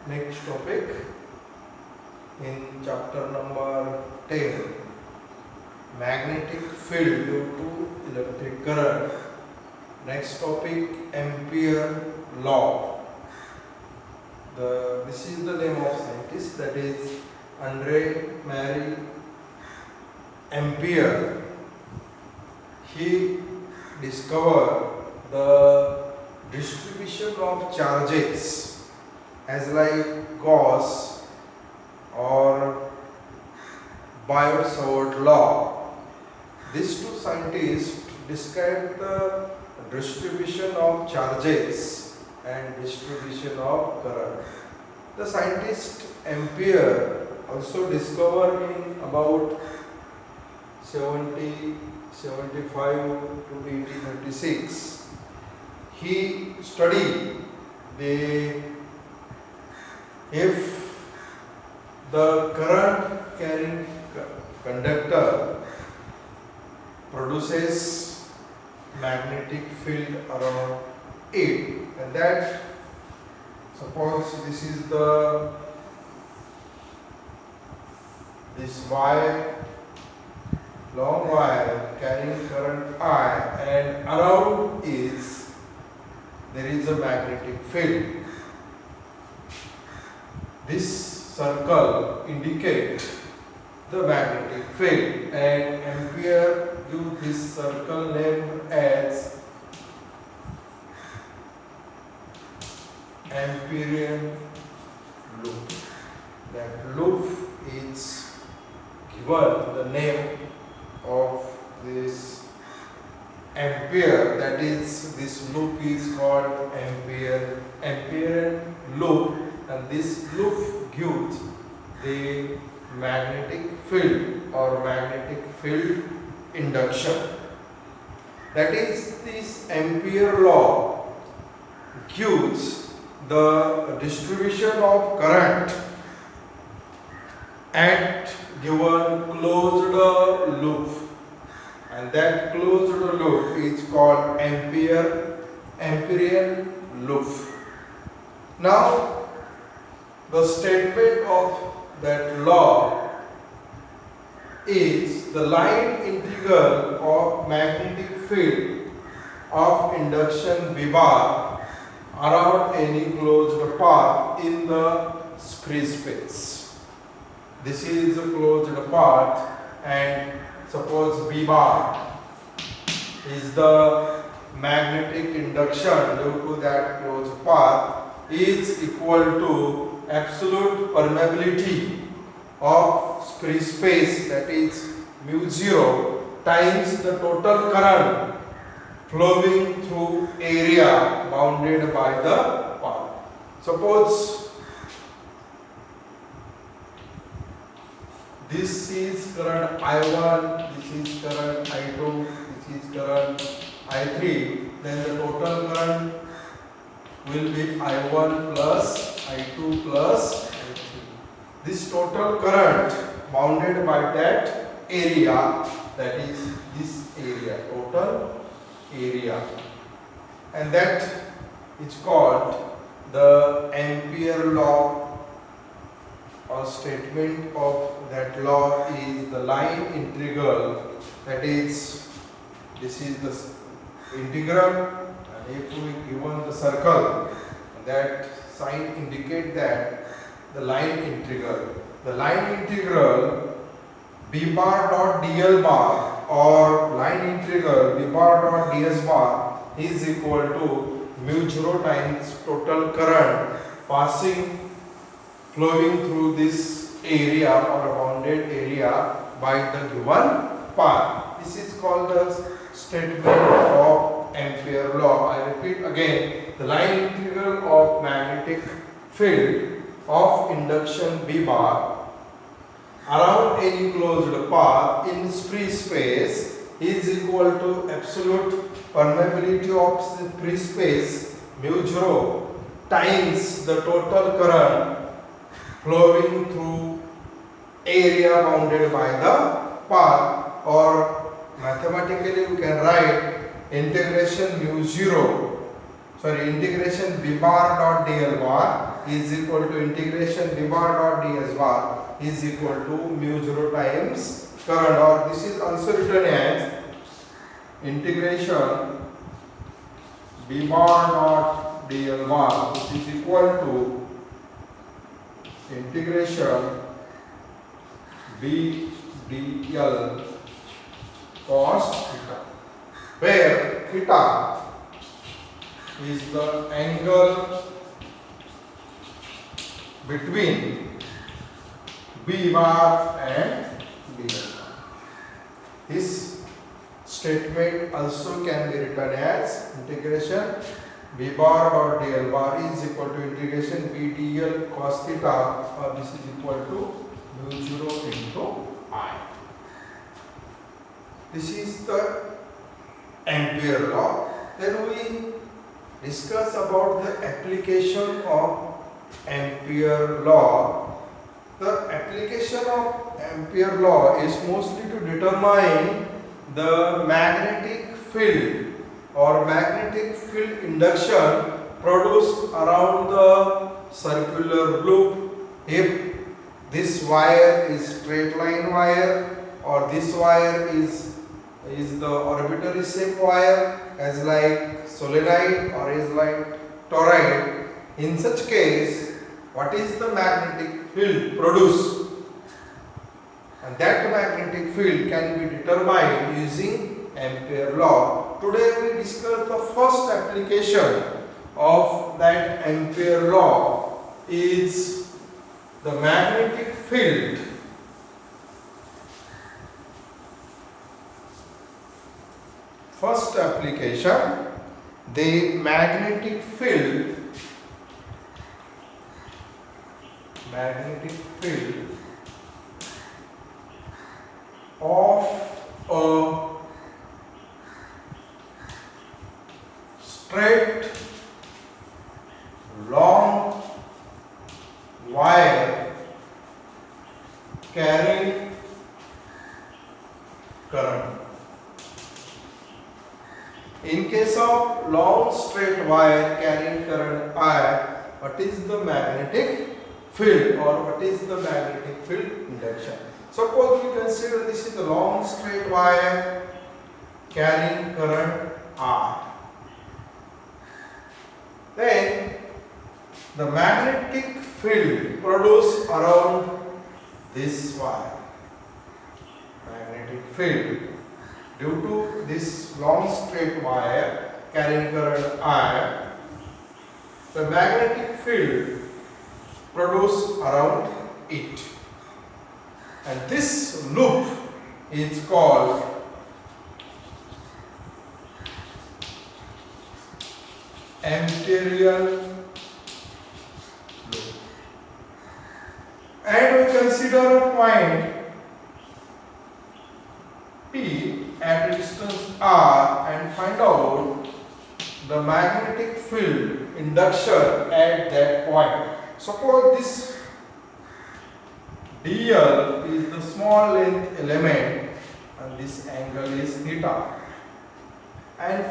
Next topic in chapter number 10, magnetic field due to electric current. Next topic, Ampere law. This is the name of scientist, that is Andre Marie Ampere. He discovered the distribution of charges as like Gauss or Biot-Savart law. These two scientists described the distribution of charges and distribution of current. The scientist Ampere also discovered in about 75 to 1836. He studied if the current carrying conductor produces magnetic field around it, and that, suppose this is this wire, long wire carrying current I, and around there is a magnetic field. This circle indicates the magnetic field, and Ampere used this circle name as Amperian loop. That loop is given the name of this Ampere, that is, this loop is called Amperian loop, and this loop gives the magnetic field or magnetic field induction. That is, this Ampere law gives the distribution of current at given closed loop, and that closed loop is called Amperian loop. Now, the statement of that law is the line integral of magnetic field of induction V bar around any closed path in the free space. This is a closed path, and suppose V bar is the magnetic induction due to that closed path is equal to absolute permeability of free space, that is mu 0 times the total current flowing through area bounded by the path. Suppose this is current I1, this is current I2, this is current I3, then the total current will be I1 plus I2 plus I3. This total current bounded by that area, that is this area, total area, and that is called the Ampere law, or statement of that law is the line integral, that is, this is the integral, and if we given the circle, that sign indicate that the line integral B bar dot dl bar or line integral B bar dot ds bar is equal to mu 0 times total current flowing through this area or bounded area by the given path. This is called the statement of Ampere law. I repeat again, the line integral of magnetic field of induction B bar around any closed path in free space is equal to absolute permeability of the free space mu 0 times the total current flowing through area bounded by the path, or mathematically we can write integration B bar dot dl bar is equal to integration b bar dot ds bar is equal to mu 0 times current, or this is also written as integration b bar dot dl bar, which is equal to integration b dl cos theta, where theta is the angle between b bar and dl bar. This statement also can be written as integration b bar dot dl bar is equal to integration b dl cos theta, or this is equal to mu 0 into I. This is the Ampere law. Then we discuss about the application of Ampere law. The application of Ampere law is mostly to determine the magnetic field or magnetic field induction produced around the circular loop. If this wire is straight line wire, or this wire is the orbital shaped wire, as like solenoid or is like toroid, in such case what is the magnetic field produced, and that magnetic field can be determined using Ampere law. Today we discuss the first application of that Ampere law is the magnetic field. First application, the magnetic field of a straight long wire carrying current. In case of long straight wire carrying current I, what is the magnetic field, or what is the magnetic field induction? Suppose we consider this is a long straight wire carrying current I. Then the magnetic field produced around this wire, magnetic field due to this long straight wire carrying current I, the magnetic field produced around it, and this loop is called Amperian loop. And we consider a point P at a distance r and find out the magnetic field induction at that point. Suppose this dl is the small length element and this angle is theta, and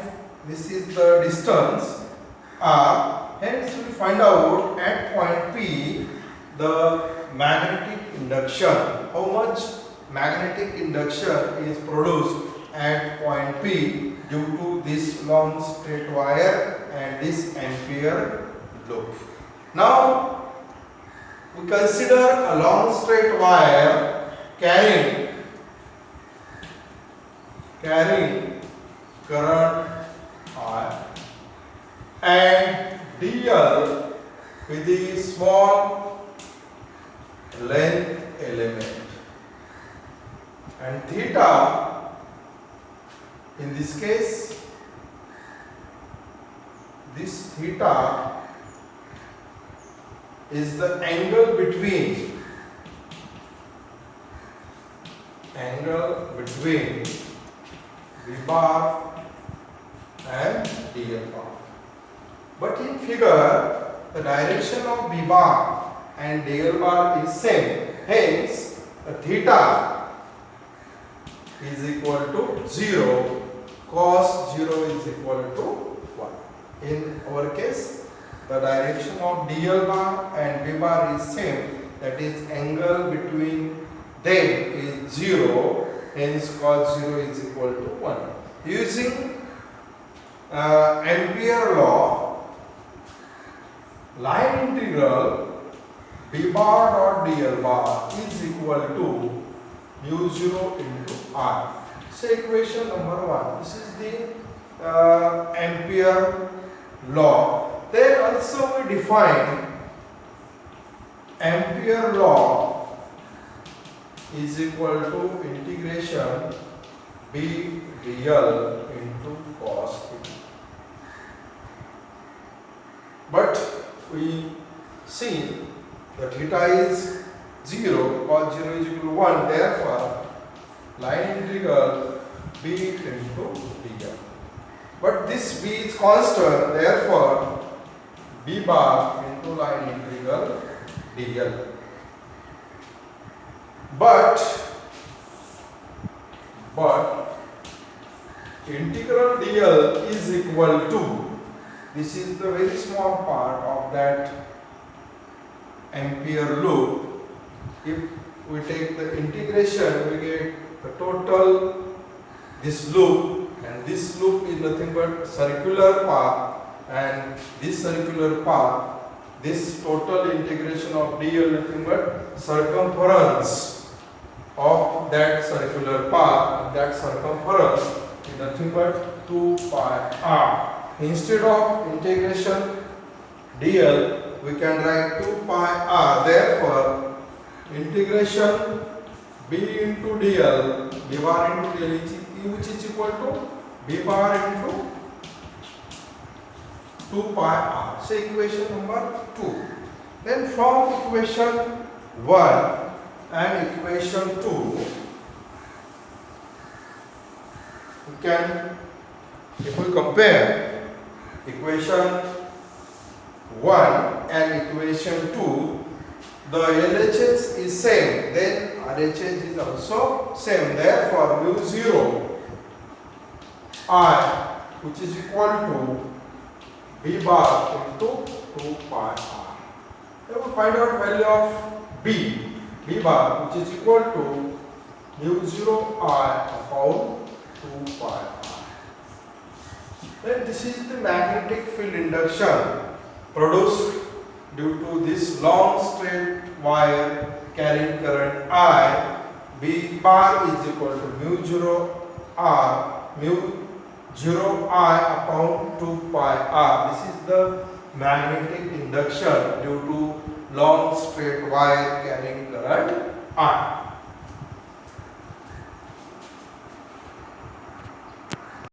this is the distance r. Hence we find out at point P the magnetic induction, how much magnetic induction is produced at point P due to this long straight wire and this Ampere loop. Now we consider a long straight wire carrying current I and dl with the small length element, and theta in this case, this theta is the angle between V bar and dl bar. But in figure, the direction of V bar and dl bar is same. Hence, the theta is equal to 0, cos 0 is equal to 1. In our case, the direction of DL bar and B bar is same, that is angle between them is 0, hence cos 0 is equal to 1. Using Ampere law, line integral B bar dot DL bar is equal to mu 0 into R. So equation number 1. This is the Ampere law. Then also we define Ampere law is equal to integration B real into cos theta. But we see the theta is 0, cos 0 is equal to 1, therefore line integral B into dl. But this B is constant, therefore B bar into line integral dl. But integral dl is equal to, this is the very small part of that Ampere loop. If we take the integration, we get the total, this loop, and this loop is nothing but circular path, and this circular path, this total integration of dl nothing but circumference of that circular path, and that circumference is nothing but 2 pi r. Instead of integration dl, we can write 2 pi r. Therefore, integration b into dl, b bar into dl, which is equal to b bar into 2 pi r. So equation number 2. Then from equation 1 and equation 2, we can, if we compare equation 1 and equation 2, the LHS is same, then RHS is also same. Therefore, mu 0 I, which is equal to B bar into 2 pi r. Then we find out value of B bar, which is equal to mu 0 I upon 2 pi r. Then this is the magnetic field induction produced due to this long straight wire carrying current I. B bar is equal to mu 0 r, mu 0 I upon 2 pi r. This is the magnetic induction due to long straight wire carrying current I.